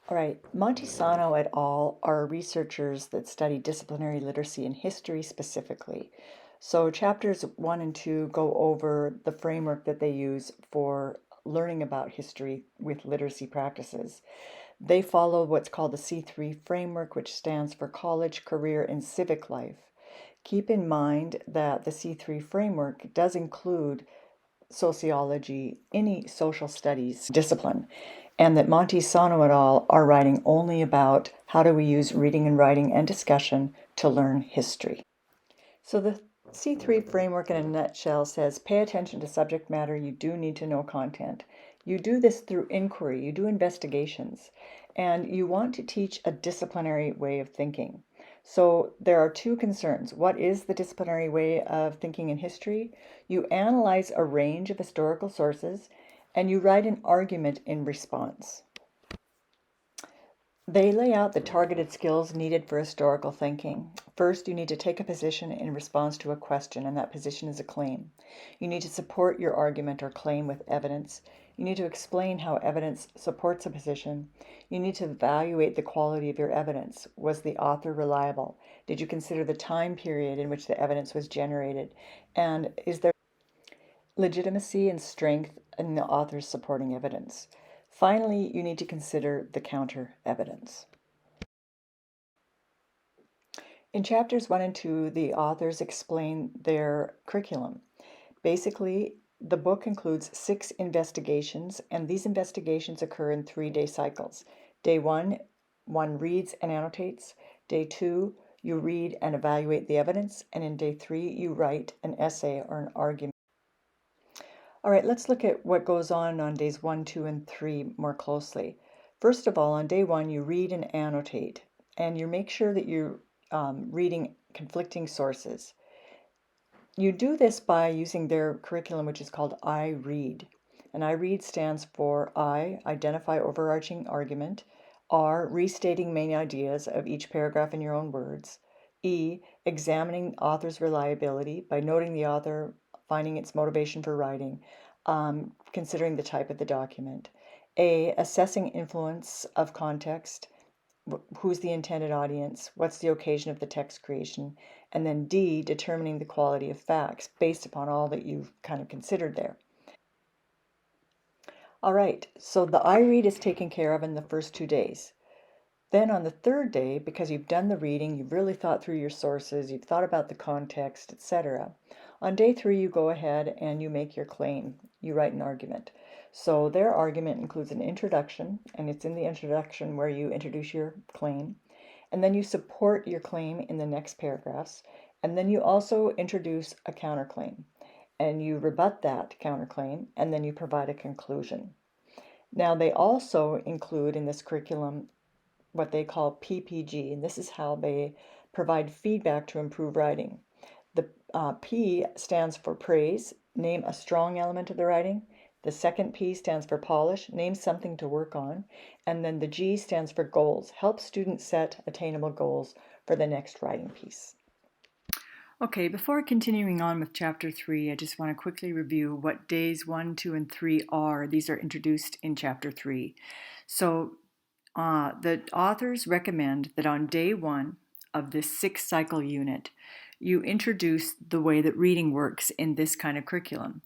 All right, Montesano et al. Are researchers that study disciplinary literacy and history specifically. So, chapters 1 and 2 go over the framework that they use for learning about history with literacy practices. They follow what's called the C3 framework, which stands for college, career, and civic life. Keep in mind that the C3 framework does include sociology, any social studies discipline, and that Montesano et al. Are writing only about how do we use reading and writing and discussion to learn history. So the C3 framework in a nutshell says pay attention to subject matter, you do need to know content. You do this through inquiry, you do investigations, and you want to teach a disciplinary way of thinking. So there are two concerns. What is the disciplinary way of thinking in history? You analyze a range of historical sources and you write an argument in response. They lay out the targeted skills needed for historical thinking. First, you need to take a position in response to a question, and that position is a claim. You need to support your argument or claim with evidence. You need to explain how evidence supports a position. You need to evaluate the quality of your evidence. Was the author reliable? Did you consider the time period in which the evidence was generated? And is there legitimacy and strength in the author's supporting evidence? Finally, you need to consider the counter evidence. In chapters 1 and 2, the authors explain their curriculum. Basically, the book includes 6 investigations, and these investigations occur in 3-day cycles. Day 1, one reads and annotates. Day 2, you read and evaluate the evidence. And in day 3, you write an essay or an argument. All right, let's look at what goes on days 1, 2, and 3 more closely. First of all, on day 1, you read and annotate, and you make sure that you're reading conflicting sources. You do this by using their curriculum, which is called I Read. And I Read stands for I, identify overarching argument, R, restating main ideas of each paragraph in your own words, E, examining author's reliability by noting the author, finding its motivation for writing, considering the type of the document, A, assessing influence of context, who's the intended audience, what's the occasion of the text creation, and then D, determining the quality of facts based upon all that you've kind of considered there. All right, so the I read is taken care of in the first 2 days. Then on the third day, because you've done the reading, you've really thought through your sources, you've thought about the context, etc. On day 3, you go ahead and you make your claim. You write an argument. So their argument includes an introduction, and it's in the introduction where you introduce your claim. And then you support your claim in the next paragraphs. And then you also introduce a counterclaim. And you rebut that counterclaim, and then you provide a conclusion. Now, they also include in this curriculum what they call PPG, and this is how they provide feedback to improve writing. The P stands for praise, name a strong element of the writing. The second P stands for polish, name something to work on. And then the G stands for goals, help students set attainable goals for the next writing piece. Okay, before continuing on with chapter 3, I just want to quickly review what days 1, 2, and 3 are. These are introduced in chapter 3. So the authors recommend that on day 1 of this 6-cycle unit, you introduce the way that reading works in this kind of curriculum.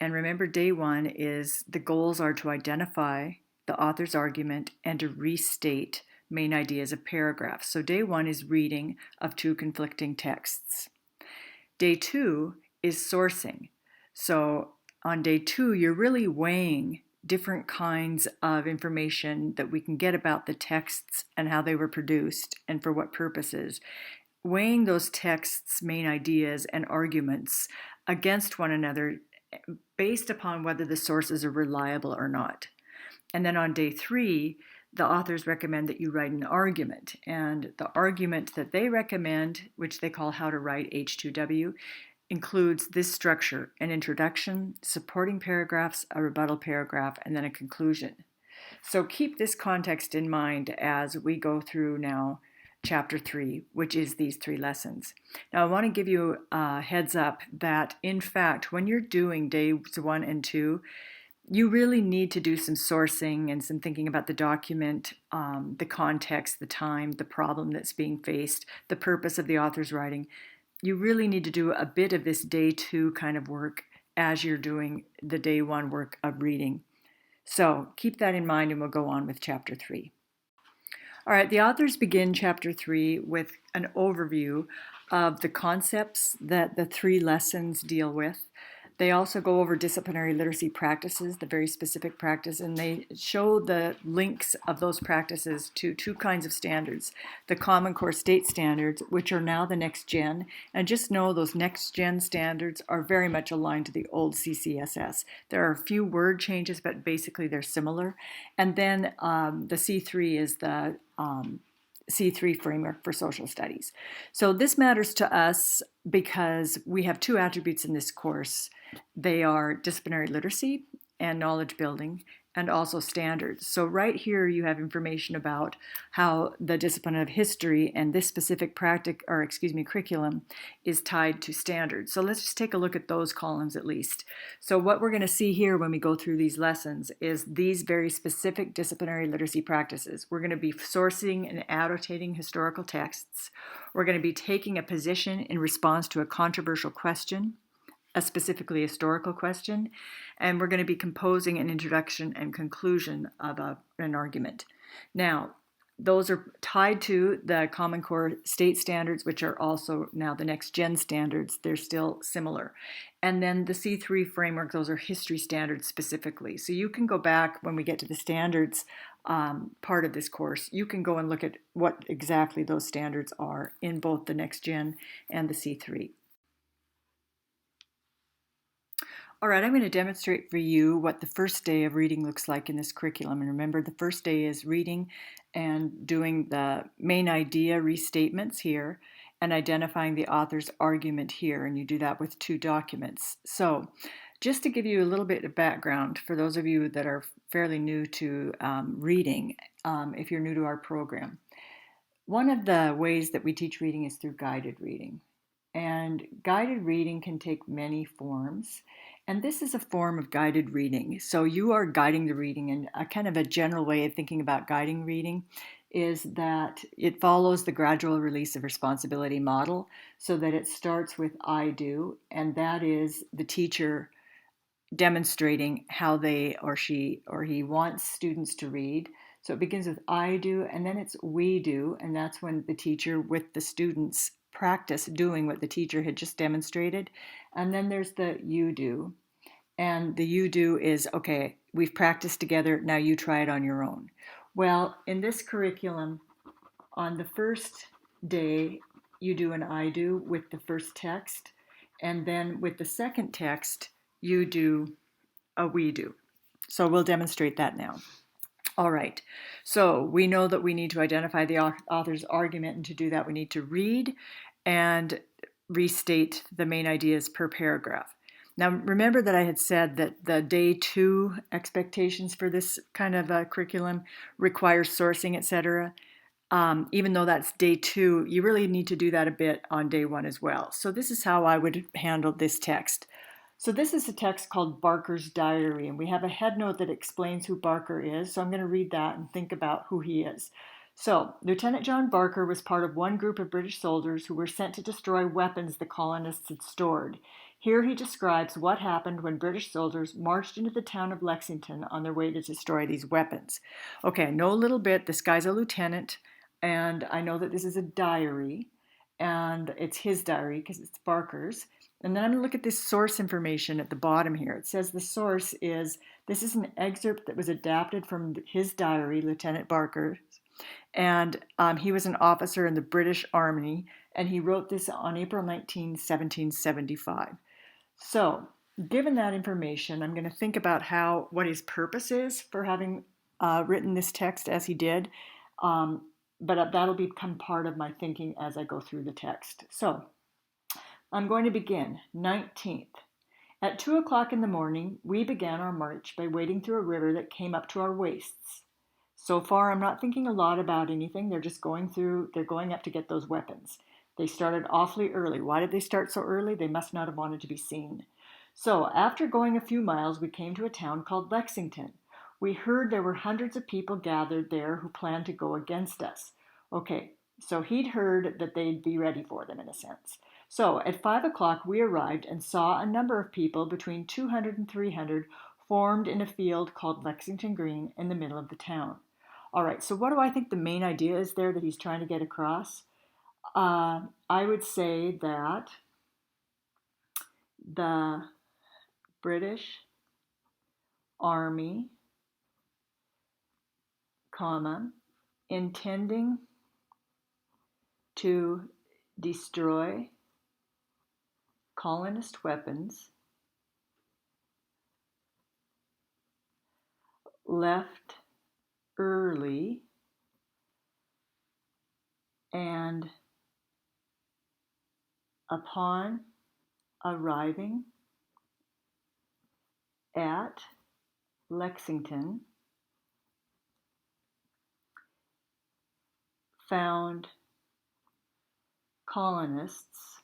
And remember, day 1 is the goals are to identify the author's argument and to restate main ideas of paragraphs. So day 1 is reading of 2 conflicting texts. Day 2 is sourcing. So on day 2, you're really weighing different kinds of information that we can get about the texts and how they were produced and for what purposes. Weighing those texts' main ideas and arguments against one another based upon whether the sources are reliable or not. And then on day 3, the authors recommend that you write an argument. And the argument that they recommend, which they call How to Write H2W, includes this structure: an introduction, supporting paragraphs, a rebuttal paragraph, and then a conclusion. So keep this context in mind as we go through now chapter 3, which is these 3 lessons. Now I want to give you a heads up that in fact when you're doing days 1 and 2, you really need to do some sourcing and some thinking about the document, the context, the time, the problem that's being faced, the purpose of the author's writing. You really need to do a bit of this day 2 kind of work as you're doing the day 1 work of reading. So keep that in mind, and we'll go on with chapter 3. All right, the authors begin chapter 3 with an overview of the concepts that the 3 lessons deal with. They also go over disciplinary literacy practices, the very specific practice, and they show the links of those practices to 2 kinds of standards. The Common Core State Standards, which are now the Next Gen, and just know those Next Gen standards are very much aligned to the old CCSS. There are a few word changes, but basically they're similar. And then the C3 is the C3 framework for social studies. So this matters to us because we have 2 attributes in this course. They are disciplinary literacy and knowledge building, and also standards. So right here you have information about how the discipline of history and this specific curriculum is tied to standards. So let's just take a look at those columns at least. So what we're going to see here when we go through these lessons is these very specific disciplinary literacy practices. We're going to be sourcing and annotating historical texts. We're going to be taking a position in response to a controversial question, a specifically historical question, and we're going to be composing an introduction and conclusion of an argument. Now, those are tied to the Common Core State Standards, which are also now the Next Gen standards. They're still similar. And then the C3 framework, those are history standards specifically. So you can go back when we get to the standards part of this course, you can go and look at what exactly those standards are in both the Next Gen and the C3. All right, I'm going to demonstrate for you what the first day of reading looks like in this curriculum. And remember, the first day is reading and doing the main idea restatements here and identifying the author's argument here. And you do that with 2 documents. So just to give you a little bit of background for those of you that are fairly new to reading, if you're new to our program, one of the ways that we teach reading is through guided reading. And guided reading can take many forms. And this is a form of guided reading. So you are guiding the reading, and a kind of a general way of thinking about guiding reading is that it follows the gradual release of responsibility model, so that it starts with I do, and that is the teacher demonstrating how they or she or he wants students to read. So it begins with I do, and then it's we do, and that's when the teacher with the students practice doing what the teacher had just demonstrated. And then there's the you do. And the you do is, okay, we've practiced together, now you try it on your own. Well, in this curriculum, on the first day, you do an I do with the first text. And then with the second text, you do a we do. So we'll demonstrate that now. All right, so we know that we need to identify the author's argument, and to do that we need to read and restate the main ideas per paragraph. Now remember that I had said that the day 2 expectations for this kind of a curriculum requires sourcing, etc. Even though that's day 2, you really need to do that a bit on day 1 as well. So this is how I would handle this text. So this is a text called Barker's Diary, and we have a headnote that explains who Barker is. So I'm going to read that and think about who he is. So, Lieutenant John Barker was part of one group of British soldiers who were sent to destroy weapons the colonists had stored. Here he describes what happened when British soldiers marched into the town of Lexington on their way to destroy these weapons. Okay, I know a little bit. This guy's a lieutenant, and I know that this is a diary, and it's his diary because it's Barker's. And then I'm going to look at this source information at the bottom here. It says the source is, this is an excerpt that was adapted from his diary, Lieutenant Barker. And he was an officer in the British Army, and he wrote this on April 19, 1775. So, given that information, I'm going to think about what his purpose is for having written this text as he did. But that'll become part of my thinking as I go through the text. So, I'm going to begin. 19th. At 2 o'clock in the morning, we began our march by wading through a river that came up to our waists. So far, I'm not thinking a lot about anything. They're just going up to get those weapons. They started awfully early. Why did they start so early? They must not have wanted to be seen. So, after going a few miles, we came to a town called Lexington. We heard there were hundreds of people gathered there who planned to go against us. Okay, so he'd heard that they'd be ready for them in a sense. So, at 5 o'clock, we arrived and saw a number of people, between 200 and 300, formed in a field called Lexington Green in the middle of the town. All right, so what do I think the main idea is there that he's trying to get across? I would say that the British Army, comma, intending to destroy colonist weapons, left early and upon arriving at Lexington, found colonists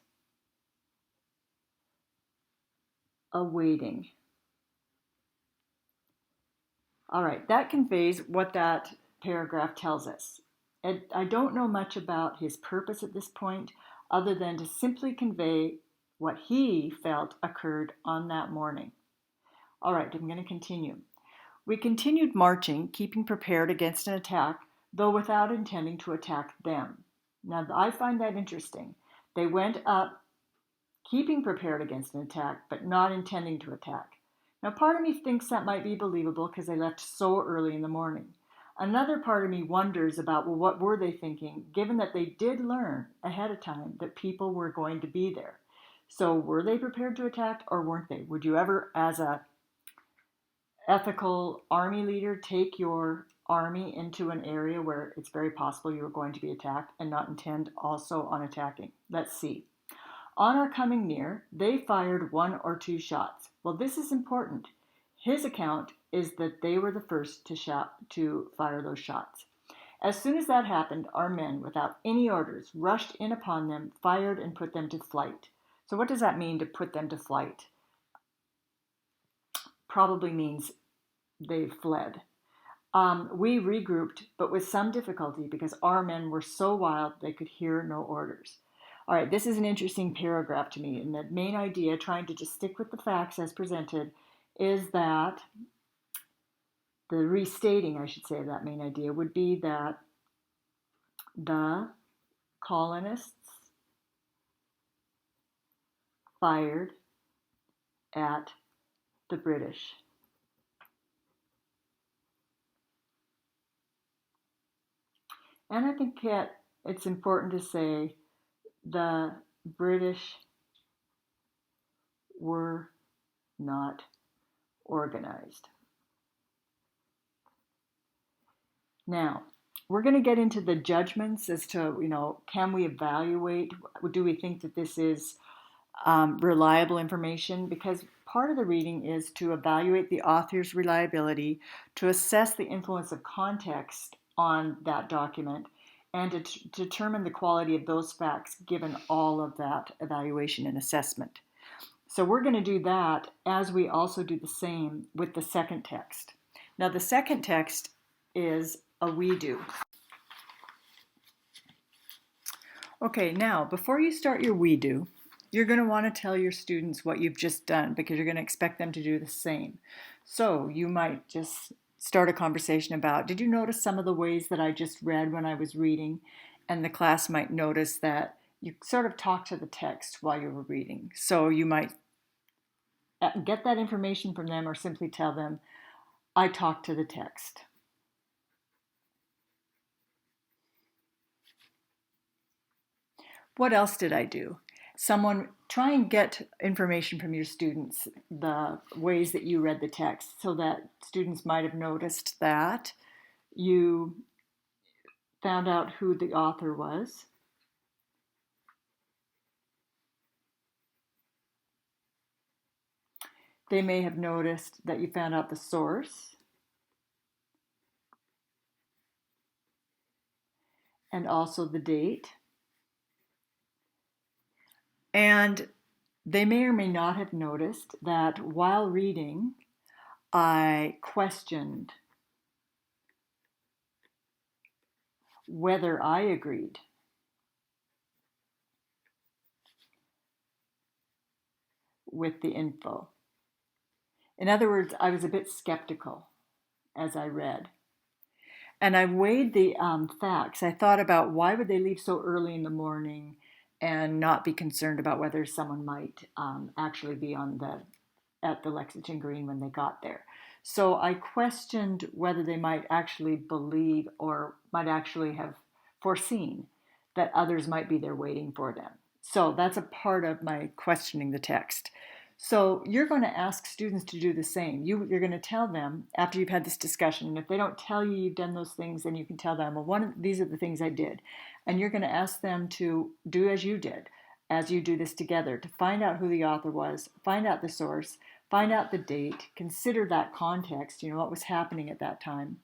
awaiting. All right, that conveys what that paragraph tells us. And I don't know much about his purpose at this point, other than to simply convey what he felt occurred on that morning. All right, I'm going to continue. We continued marching, keeping prepared against an attack, though without intending to attack them. Now, I find that interesting. They went up keeping prepared against an attack, but not intending to attack. Now, part of me thinks that might be believable because they left so early in the morning. Another part of me wonders about, well, what were they thinking, given that they did learn ahead of time that people were going to be there. So were they prepared to attack or weren't they? Would you ever, as a ethical army leader, take your army into an area where it's very possible you were going to be attacked and not intend also on attacking? Let's see. On our coming near, they fired 1 or 2 shots. Well, this is important. His account is that they were the first to fire those shots. As soon as that happened, our men, without any orders, rushed in upon them, fired, and put them to flight. So what does that mean, to put them to flight? Probably means they fled. We regrouped, but with some difficulty because our men were so wild they could hear no orders. All right, this is an interesting paragraph to me, and the main idea, trying to just stick with the facts as presented, is that the restating, I should say, of that main idea would be that the colonists fired at the British. And I think it's important to say the British were not organized. Now, we're going to get into the judgments as to, can we evaluate? Do we think that this is reliable information? Because part of the reading is to evaluate the author's reliability, to assess the influence of context on that document, and to determine the quality of those facts given all of that evaluation and assessment. So we're going to do that as we also do the same with the second text. Now, the second text is a we do. Okay, now before you start your we do, you're going to want to tell your students what you've just done because you're going to expect them to do the same. So you might just start a conversation about, did you notice some of the ways that I just read when I was reading? And the class might notice that you sort of talked to the text while you were reading. So you might get that information from them or simply tell them, I talked to the text. What else did I do? Try and get information from your students, the ways that you read the text, so that students might have noticed that you found out who the author was. They may have noticed that you found out the source and also the date. And They may or may not have noticed that while reading, I questioned whether I agreed with the info. In other words, I was a bit skeptical as I read. And I weighed the facts. I thought about why would they leave so early in the morning and not be concerned about whether someone might actually be at the Lexington Green when they got there. So I questioned whether they might actually believe or might actually have foreseen that others might be there waiting for them. So that's a part of my questioning the text. So you're going to ask students to do the same. You're going to tell them after you've had this discussion, and if they don't tell you you've done those things, then you can tell them, well, these are the things I did. And you're going to ask them to do as you did, as you do this together, to find out who the author was, find out the source, find out the date, consider that context, what was happening at that time,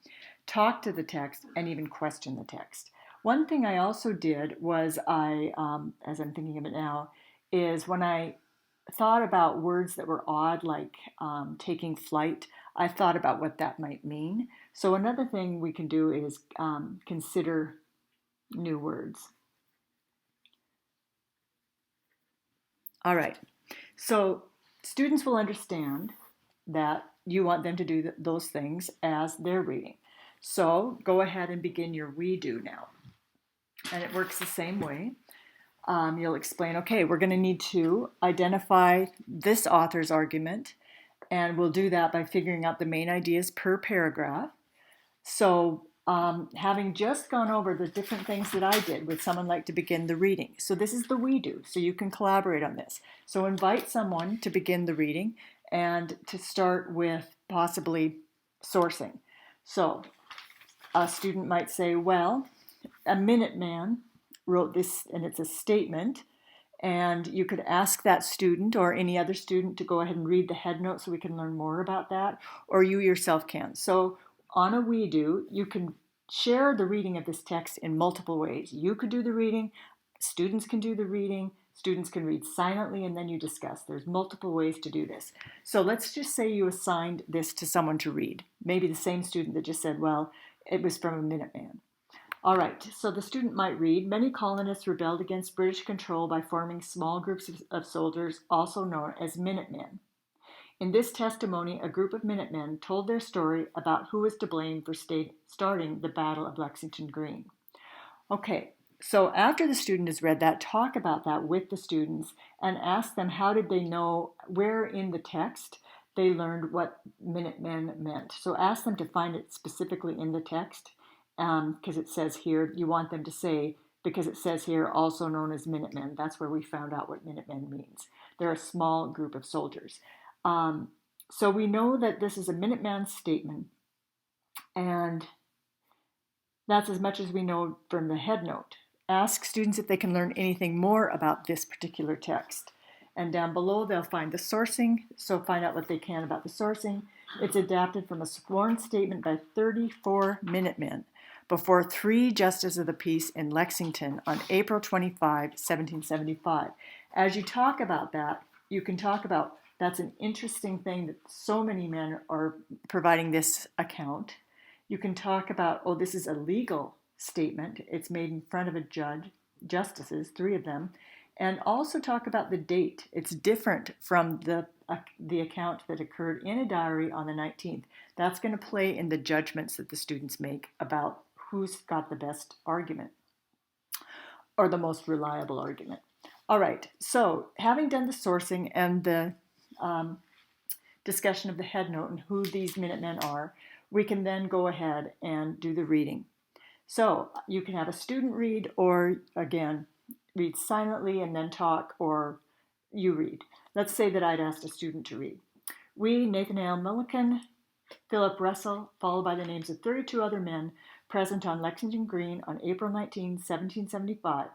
talk to the text, and even question the text. One thing I also did was as I'm thinking of it now, is when I thought about words that were odd, like taking flight, I thought about what that might mean. So another thing we can do is consider new words. All right, so students will understand that you want them to do those things as they're reading. So go ahead and begin your we do now. And it works the same way. You'll explain, okay, we're going to need to identify this author's argument, and we'll do that by figuring out the main ideas per paragraph. So having just gone over the different things that I did, would someone like to begin the reading? So this is the we do, so you can collaborate on this. So invite someone to begin the reading and to start with possibly sourcing. So a student might say, well, a Minuteman wrote this, and it's a statement, and you could ask that student or any other student to go ahead and read the head note so we can learn more about that, or you yourself can. So on a we do, you can share the reading of this text in multiple ways. You could do the reading, students can do the reading, students can read silently, and then you discuss. There's multiple ways to do this. So let's just say you assigned this to someone to read. Maybe the same student that just said, well, it was from a Minuteman. All right, so the student might read, many colonists rebelled against British control by forming small groups of soldiers, also known as Minutemen. In this testimony, a group of Minutemen told their story about who was to blame for starting the Battle of Lexington Green. Okay, so after the student has read that, talk about that with the students and ask them how did they know where in the text they learned what Minutemen meant. So ask them to find it specifically in the text, because it says here, you want them to say, because it says here, also known as Minutemen. That's where we found out what Minutemen means. They're a small group of soldiers. So we know that this is a Minuteman statement, and that's as much as we know from the head note. Ask students if they can learn anything more about this particular text. And down below, they'll find the sourcing, so find out what they can about the sourcing. It's adapted from a sworn statement by 34 Minutemen before 3 justices of the peace in Lexington on April 25, 1775. As you talk about that, you can talk about that's an interesting thing that so many men are providing this account. You can talk about, oh, this is a legal statement. It's made in front of a judge, justices, 3 of them, and also talk about the date. It's different from the account that occurred in a diary on the 19th. That's going to play in the judgments that the students make about who's got the best argument or the most reliable argument. All right, so having done the sourcing and the discussion of the head note and who these Minutemen are, we can then go ahead and do the reading. So you can have a student read, or again, read silently and then talk, or you read. Let's say that I'd asked a student to read. We, Nathaniel Milliken, Philip Russell, followed by the names of 32 other men present on Lexington Green on April 19, 1775,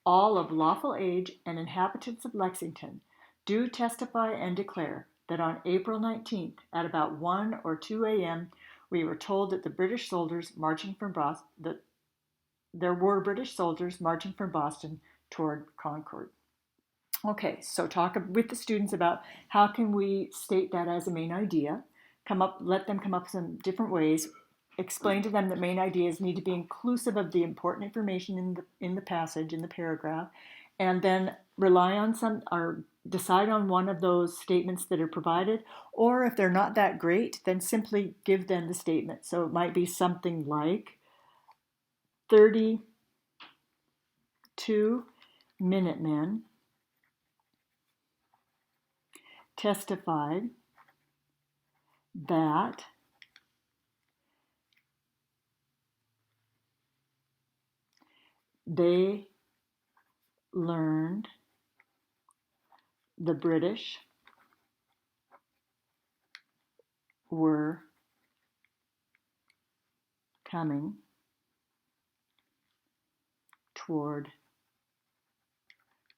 all of lawful age and inhabitants of Lexington, do testify and declare that on April 19th at about 1 or 2 a.m. we were told that the British soldiers marching from Boston, that there were British soldiers marching from Boston toward Concord. Okay, so talk with the students about how can we state that as a main idea. Let them come up with some different ways. Explain to them that main ideas need to be inclusive of the important information in the passage, in the paragraph, and then rely on some or decide on one of those statements that are provided. Or if they're not that great, then simply give them the statement. So it might be something like 32 Minutemen testified that they learned the British were coming toward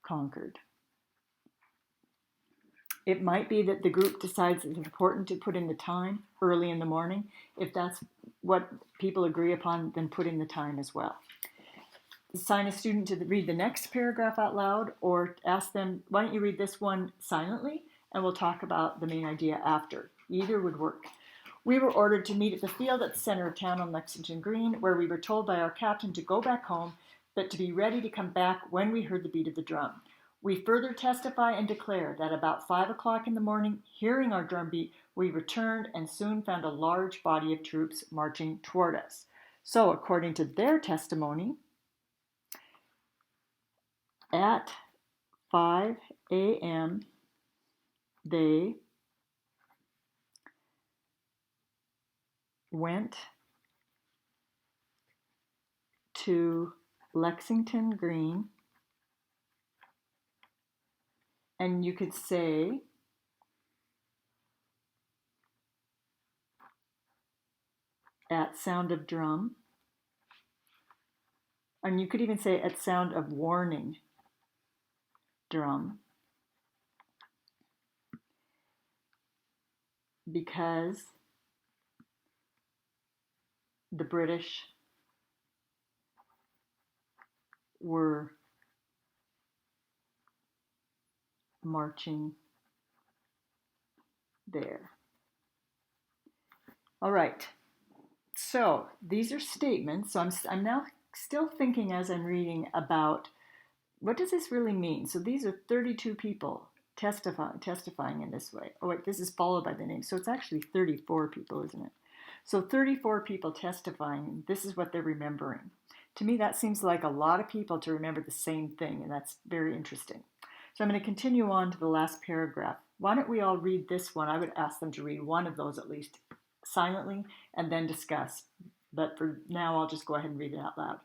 Concord. It might be that the group decides it's important to put in the time early in the morning. If that's what people agree upon, then put in the time as well. Assign a student to read the next paragraph out loud, or ask them, why don't you read this one silently, and we'll talk about the main idea after. Either would work. We were ordered to meet at the field at the center of town on Lexington Green, where we were told by our captain to go back home, but to be ready to come back when we heard the beat of the drum. We further testify and declare that about 5 o'clock in the morning, hearing our drum beat, we returned and soon found a large body of troops marching toward us. So, according to their testimony, at 5 a.m., they went to Lexington Green, and you could say at sound of drum, and you could even say at sound of warning drum, because the British were marching there. All right, so these are statements. So I'm now still thinking as I'm reading about what does this really mean. So these are 32 people testifying in this way. Oh wait, this is followed by the name. So it's actually 34 people, isn't it? So 34 people testifying, this is what they're remembering. To me, that seems like a lot of people to remember the same thing, and that's very interesting. So I'm going to continue on to the last paragraph. Why don't we all read this one? I would ask them to read one of those at least silently and then discuss. But for now, I'll just go ahead and read it out loud.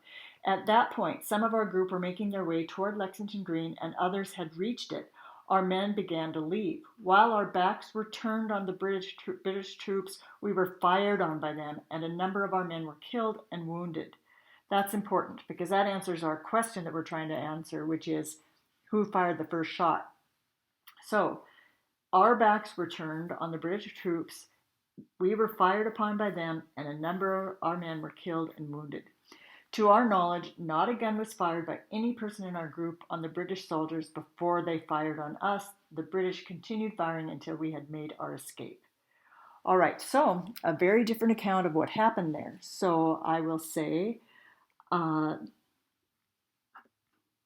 At that point, some of our group were making their way toward Lexington Green, and others had reached it. Our men began to leave. While our backs were turned on the British troops, we were fired on by them, and a number of our men were killed and wounded. That's important because that answers our question that we're trying to answer, which is who fired the first shot. So, our backs were turned on the British troops. We were fired upon by them, and a number of our men were killed and wounded. To our knowledge, not a gun was fired by any person in our group on the British soldiers before they fired on us. The British continued firing until we had made our escape. All right, so a very different account of what happened there. So I will say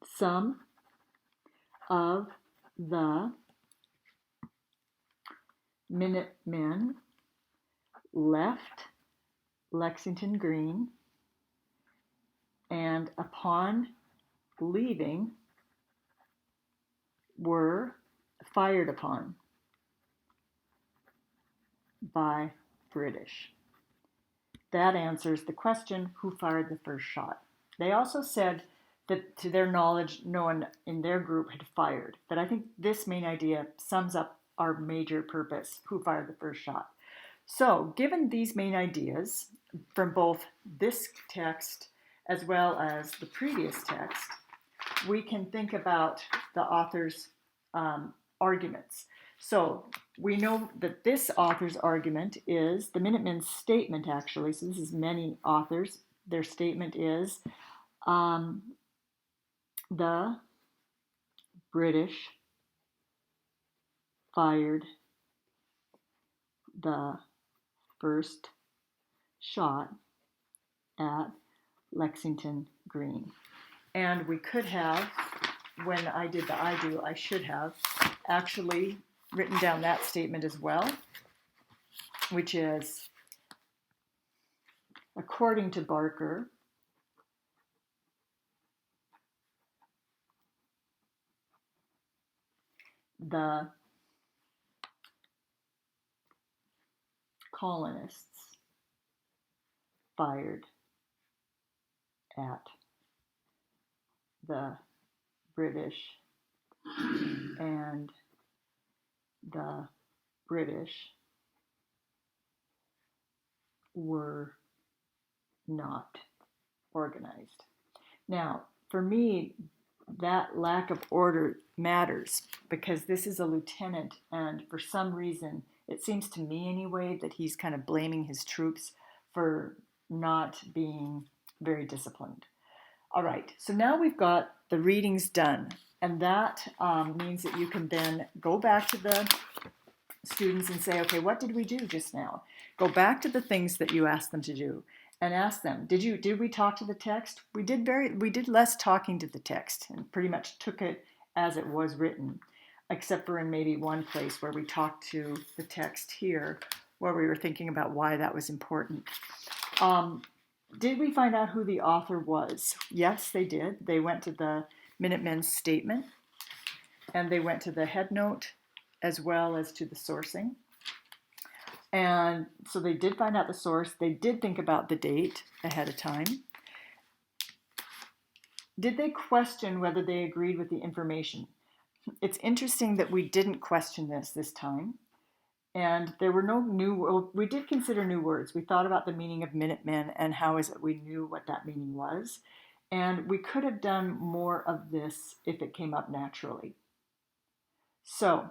some of the Minutemen left Lexington Green, and upon leaving were fired upon by British. That answers the question, who fired the first shot? They also said that to their knowledge, no one in their group had fired. But I think this main idea sums up our major purpose, who fired the first shot. So, given these main ideas from both this text as well as the previous text, we can think about the author's arguments. So we know that this author's argument is the Minutemen's statement, actually. So this is many authors. Their statement is the British fired the first shot at Lexington Green. And we could have, when I did the I do, I should have actually written down that statement as well, which is, according to Barker, the colonists fired at the British, and the British were not organized. Now, for me, that lack of order matters because this is a lieutenant, and for some reason, it seems to me anyway, that he's kind of blaming his troops for not being very disciplined. All right, so now we've got the readings done, and that means that you can then go back to the students and say, okay, what did we do just now? Go back to the things that you asked them to do and ask them, did we talk to the text? We did less talking to the text and pretty much took it as it was written, except for in maybe one place where we talked to the text here, where we were thinking about why that was important. Did we find out who the author was? Yes, they did. They went to the Minutemen's statement, and they went to the headnote as well as to the sourcing. And so they did find out the source. They did think about the date ahead of time. Did they question whether they agreed with the information? It's interesting that we didn't question this time. And there were no new, we did consider new words. We thought about the meaning of Minutemen and how is it we knew what that meaning was. And we could have done more of this if it came up naturally. So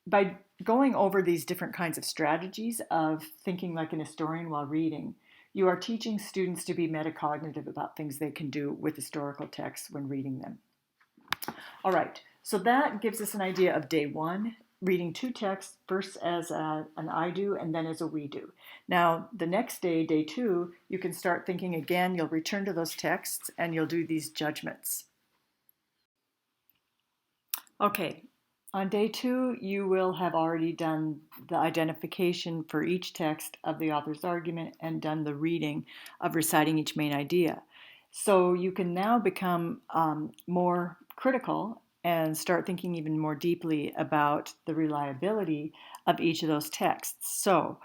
by going over these different kinds of strategies of thinking like an historian while reading, you are teaching students to be metacognitive about things they can do with historical texts when reading them. All right, so that gives us an idea of day one, reading two texts, first as an I do and then as a we do. Now, the next day, day two, you can start thinking again, you'll return to those texts and you'll do these judgments. Okay, on day two, you will have already done the identification for each text of the author's argument and done the reading of reciting each main idea. So you can now become more critical and start thinking even more deeply about the reliability of each of those texts. So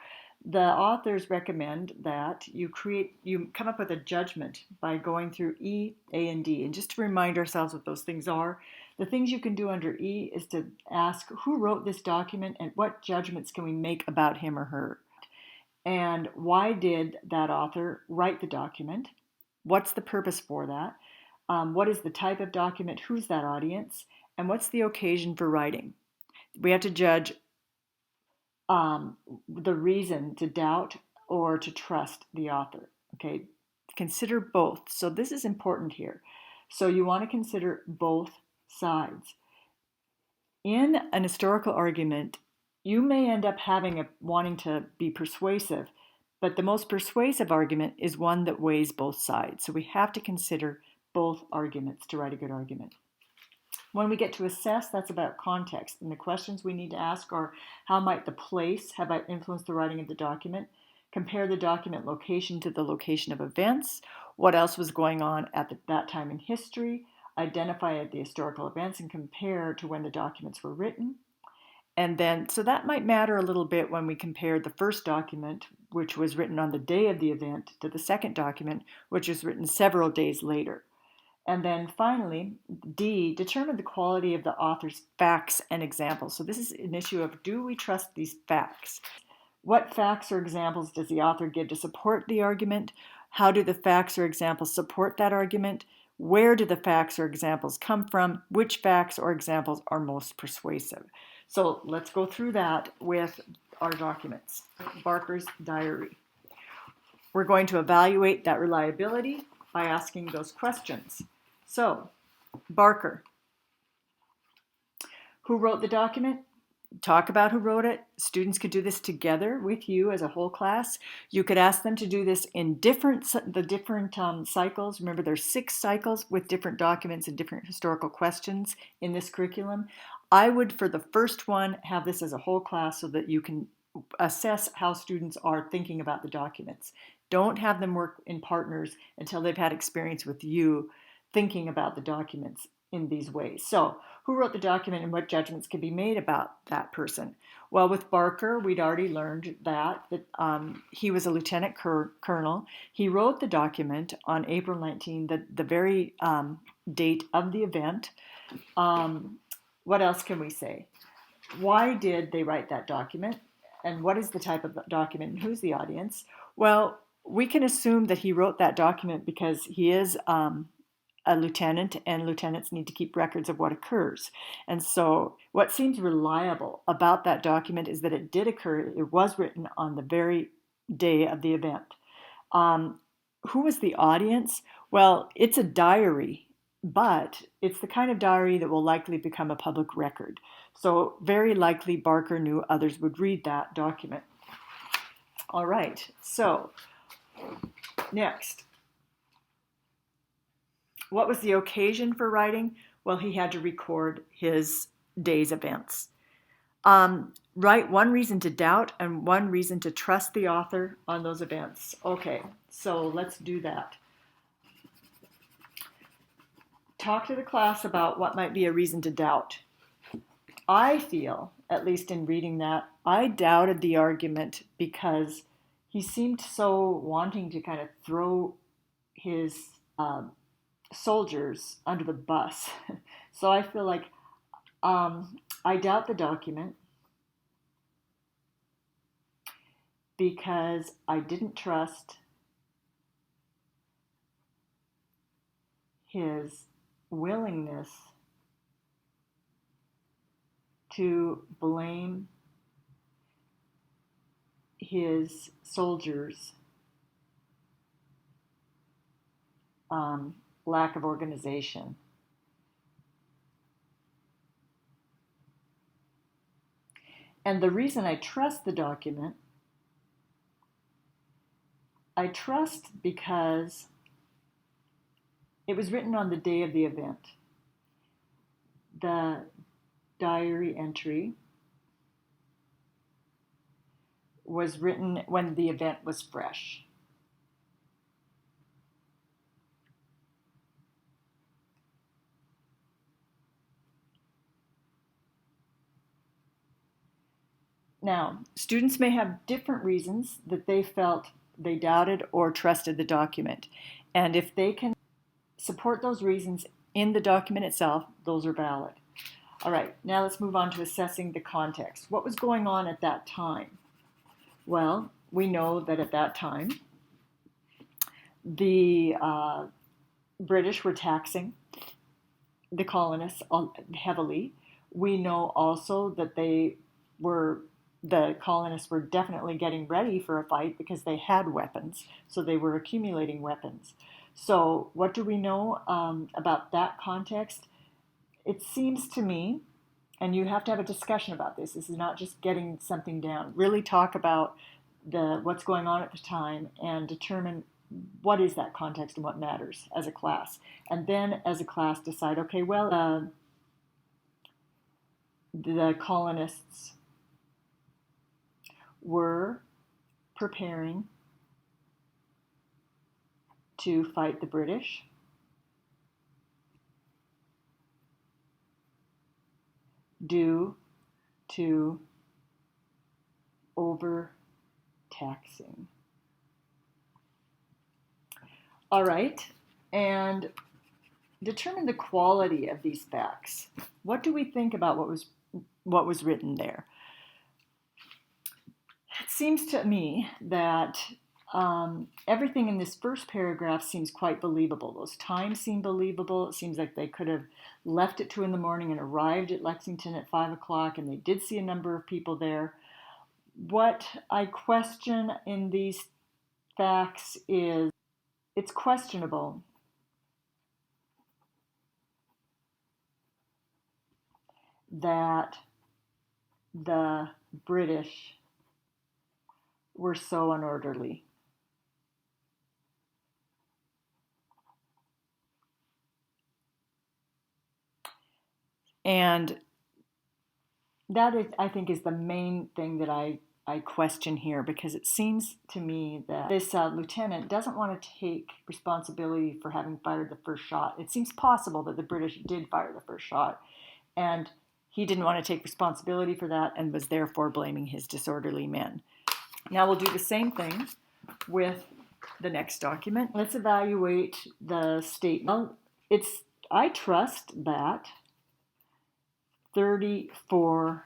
the authors recommend that you come up with a judgment by going through E, A, and D. And just to remind ourselves what those things are, the things you can do under E is to ask who wrote this document and what judgments can we make about him or her? And why did that author write the document? What's the purpose for that? What is the type of document? Who's that audience? And what's the occasion for writing? We have to judge the reason to doubt or to trust the author. Okay, consider both. So this is important here. So you want to consider both sides. In an historical argument, you may end up wanting to be persuasive, but the most persuasive argument is one that weighs both sides. So we have to consider both arguments to write a good argument. When we get to assess, that's about context. And the questions we need to ask are, how might the place have influenced the writing of the document? Compare the document location to the location of events. What else was going on at that time in history? Identify the historical events and compare to when the documents were written. And then, so that might matter a little bit when we compare the first document, which was written on the day of the event, to the second document, which was written several days later. And then finally, D, determine the quality of the author's facts and examples. So this is an issue of, do we trust these facts? What facts or examples does the author give to support the argument? How do the facts or examples support that argument? Where do the facts or examples come from? Which facts or examples are most persuasive? So let's go through that with our documents. Barker's diary. We're going to evaluate that reliability by asking those questions. So, Barker. Who wrote the document? talk about who wrote it. Students could do this together with you as a whole class. You could ask them to do this in different cycles. Remember, there's 6 cycles with different documents and different historical questions in this curriculum. I would, for the first one, have this as a whole class so that you can assess how students are thinking about the documents. Don't have them work in partners until they've had experience with you thinking about the documents in these ways. So, who wrote the document and what judgments can be made about that person? Well, with Barker, we'd already learned that he was a lieutenant colonel. He wrote the document on April 19, the very date of the event. What else can we say? Why did they write that document? And what is the type of document and who's the audience? Well, we can assume that he wrote that document because he is a lieutenant, and lieutenants need to keep records of what occurs. And so what seems reliable about that document is that it did occur. It was written on the very day of the event. Who was the audience? Well, it's a diary, but it's the kind of diary that will likely become a public record. So very likely Barker knew others would read that document. All right, so next. What was the occasion for writing? Well, he had to record his day's events. Write one reason to doubt and one reason to trust the author on those events. Okay, so let's do that. Talk to the class about what might be a reason to doubt. I feel, at least in reading that, I doubted the argument because he seemed so wanting to kind of throw his soldiers under the bus. So I feel like I doubt the document because I didn't trust his willingness to blame his soldiers' lack of organization. And the reason I trust the document, I trust because it was written on the day of the event. The diary entry was written when the event was fresh. Now, students may have different reasons that they felt they doubted or trusted the document. And if they can support those reasons in the document itself, those are valid. All right, now let's move on to assessing the context. What was going on at that time? Well, we know that at that time, the British were taxing the colonists heavily. We know also that the colonists were definitely getting ready for a fight because they had weapons, so they were accumulating weapons. So what do we know about that context? It seems to me, and you have to have a discussion about this. This is not just getting something down. Really talk about what's going on at the time and determine what is that context and what matters as a class. And then as a class decide, okay, well, the colonists were preparing to fight the British. Due to overtaxing. All right, and determine the quality of these facts. What do we think about what was written there? It seems to me that everything in this first paragraph seems quite believable. Those times seem believable. It seems like they could have left at 2 a.m. and arrived at Lexington at 5 o'clock, and they did see a number of people there. What I question in these facts is it's questionable that the British were so unorderly. And that is, I think, is the main thing that I question here, because it seems to me that this lieutenant doesn't want to take responsibility for having fired the first shot. It seems possible that the British did fire the first shot, and he didn't want to take responsibility for that and was therefore blaming his disorderly men. Now we'll do the same thing with the next document. Let's evaluate the statement. I trust that 34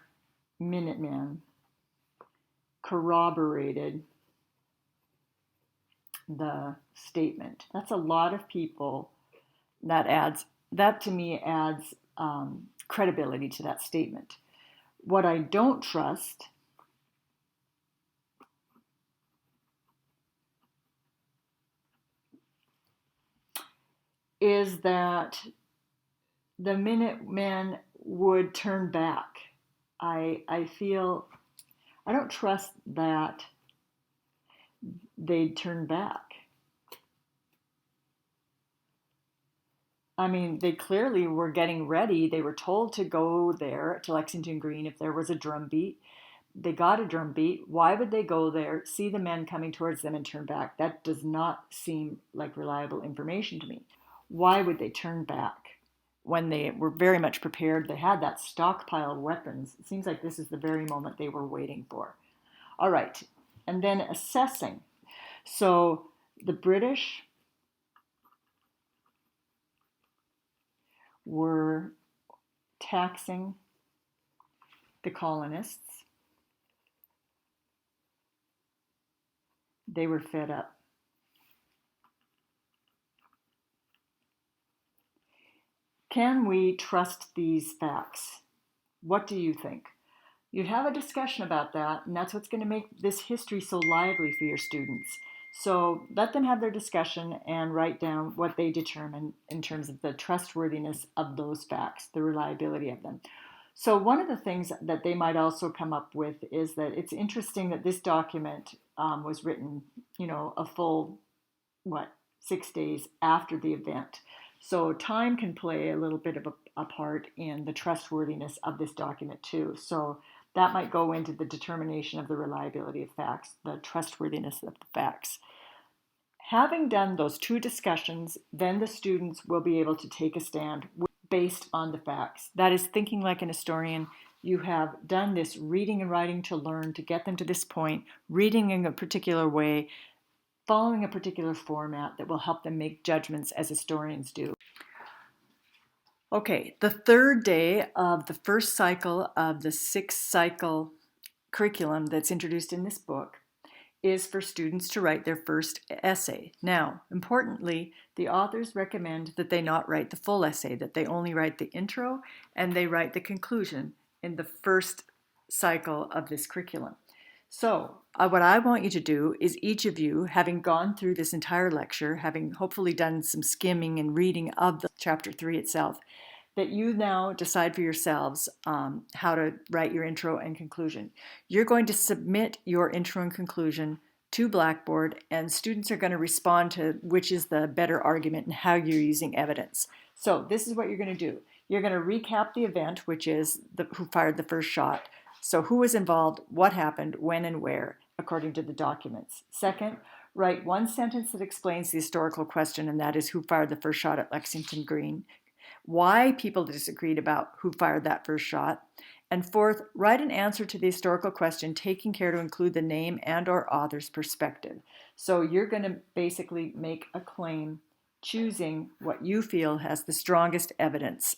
Minutemen corroborated the statement. That's a lot of people. That to me adds credibility to that statement. What I don't trust is that the Minutemen would turn back. I don't trust that they'd turn back. I mean, they clearly were getting ready. They were told to go there to Lexington Green if there was a drumbeat. They got a drumbeat. Why would they go there, see the men coming towards them, and turn back? That does not seem like reliable information to me. Why would they turn back when they were very much prepared? They had that stockpile of weapons. It seems like this is the very moment they were waiting for. All right, and then assessing. So the British were taxing the colonists. They were fed up. Can we trust these facts? What do you think? You have a discussion about that, and that's what's going to make this history so lively for your students. So let them have their discussion and write down what they determine in terms of the trustworthiness of those facts, the reliability of them. So one of the things that they might also come up with is that it's interesting that this document was written, a full, 6 days after the event. So time can play a little bit of a part in the trustworthiness of this document too. So that might go into the determination of the reliability of facts, the trustworthiness of the facts. Having done those two discussions, then the students will be able to take a stand based on the facts. That is thinking like an historian. You have done this reading and writing to learn to get them to this point, reading in a particular way, following a particular format that will help them make judgments as historians do. Okay, the third day of the first cycle of the 6-cycle curriculum that's introduced in this book is for students to write their first essay. Now, importantly, the authors recommend that they not write the full essay, that they only write the intro and they write the conclusion in the first cycle of this curriculum. So, what I want you to do is each of you, having gone through this entire lecture, having hopefully done some skimming and reading of the chapter 3 itself, that you now decide for yourselves how to write your intro and conclusion. You're going to submit your intro and conclusion to Blackboard, and students are going to respond to which is the better argument and how you're using evidence. So this is what you're going to do. You're going to recap the event, which is who fired the first shot. So who was involved, what happened, when and where, according to the documents. Second, write one sentence that explains the historical question, and that is who fired the first shot at Lexington Green, why people disagreed about who fired that first shot. And fourth, write an answer to the historical question, taking care to include the name and or author's perspective. So you're going to basically make a claim choosing what you feel has the strongest evidence.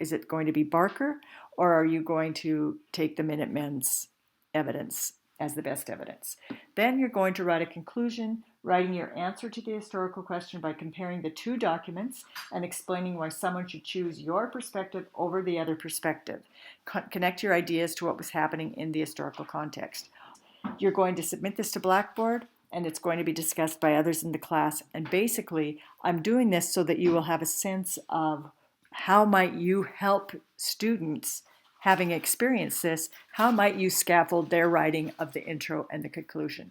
Is it going to be Barker, or are you going to take the Minutemen's evidence as the best evidence? Then you're going to write a conclusion, writing your answer to the historical question by comparing the two documents and explaining why someone should choose your perspective over the other perspective. Connect your ideas to what was happening in the historical context. You're going to submit this to Blackboard, and it's going to be discussed by others in the class. And basically, I'm doing this so that you will have a sense of how might you help students Having experienced this, how might you scaffold their writing of the intro and the conclusion?